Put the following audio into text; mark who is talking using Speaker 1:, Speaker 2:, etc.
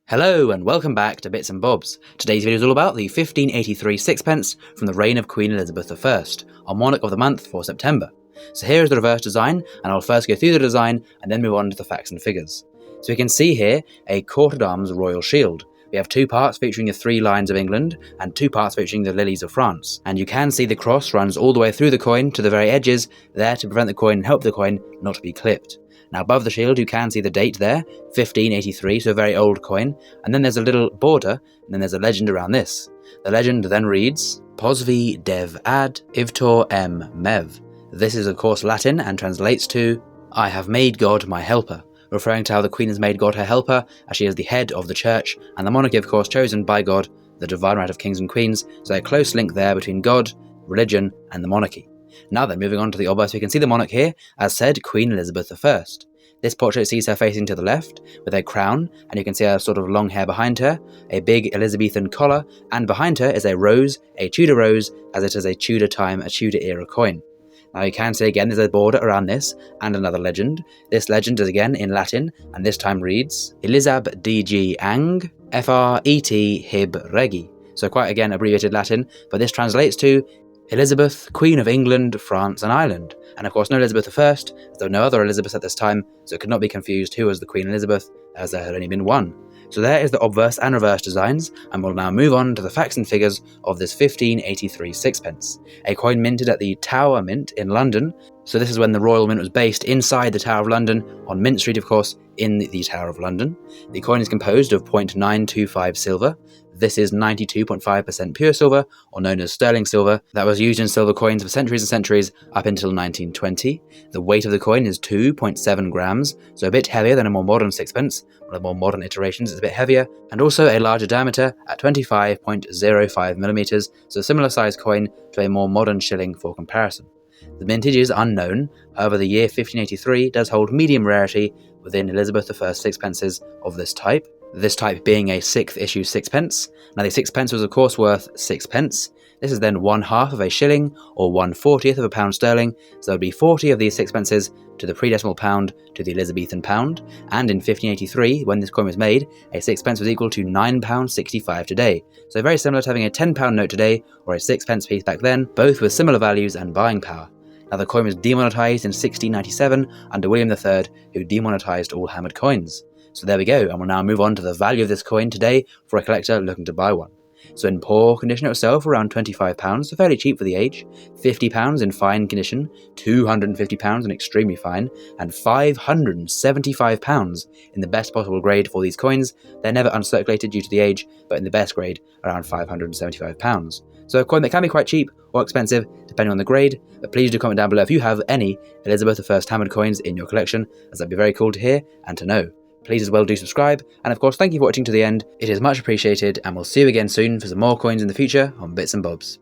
Speaker 1: Hello and welcome back to Bits and Bobs. Today's video is all about the 1583 sixpence from the reign of Queen Elizabeth I, our monarch of the month for September. So here is the reverse design, and I'll first go through the design and then move on to the facts and figures. So we can see here a court-at-arms royal shield. We have two parts featuring the three lions of England and two parts featuring the lilies of France. And you can see the cross runs all the way through the coin to the very edges, there to prevent the coin and help the coin not to be clipped. Now above the shield you can see the date there, 1583, so a very old coin, and then there's a little border, and then there's a legend around this. The legend then reads, Posvi dev ad ivtor mev. This is of course Latin and translates to, I have made God my helper, referring to how the Queen has made God her helper, as she is the head of the church, and the monarchy of course chosen by God, the divine right of kings and queens, so a close link there between God, religion, and the monarchy. Now then, moving on to the obverse, we can see the monarch here, as said, Queen Elizabeth I. This portrait sees her facing to the left, with a crown, and you can see her sort of long hair behind her, a big Elizabethan collar, and behind her is a rose, a Tudor rose, as it is a Tudor era coin. Now you can see again there's a border around this, and another legend. This legend is again in Latin, and this time reads, Elizab DG Ang, FRET Hib Regi. So quite again abbreviated Latin, but this translates to Elizabeth, Queen of England, France and Ireland. And of course no Elizabeth I, as there were no other Elizabeths at this time, so it could not be confused who was the Queen Elizabeth, as there had only been one. So there is the obverse and reverse designs, and we'll now move on to the facts and figures of this 1583 sixpence. A coin minted at the Tower Mint in London, so this is when the Royal Mint was based inside the Tower of London, on Mint Street of course, in the Tower of London. The coin is composed of 0.925 silver. This is 92.5% pure silver, or known as sterling silver, that was used in silver coins for centuries and centuries up until 1920. The weight of the coin is 2.7 grams, so a bit heavier than a more modern sixpence. One of the more modern iterations is a bit heavier, and also a larger diameter at 25.05 millimeters, so a similar sized coin to a more modern shilling for comparison. The mintage is unknown, however the year 1583 does hold medium rarity within Elizabeth I sixpences of this type being a 6th issue sixpence. Now the sixpence was of course worth 6p. This is then 1/2 of a shilling, or 1/40th of a pound sterling, so there would be 40 of these sixpences to the pre-decimal pound to the Elizabethan pound, and in 1583, when this coin was made, a sixpence was equal to £9.65 today, so very similar to having a £10 note today, or a sixpence piece back then, both with similar values and buying power. Now the coin was demonetised in 1697 under William III, who demonetised all hammered coins. So there we go, and we'll now move on to the value of this coin today for a collector looking to buy one. So in poor condition itself, around £25, so fairly cheap for the age, £50 in fine condition, £250 in extremely fine, and £575 in the best possible grade for these coins. They're never uncirculated due to the age, but in the best grade, around £575. So a coin that can be quite cheap or expensive, depending on the grade, but please do comment down below if you have any Elizabeth I hammered coins in your collection, as that'd be very cool to hear and to know. Please as well do subscribe, and of course thank you for watching to the end, it is much appreciated, and we'll see you again soon for some more coins in the future on Bits and Bobs.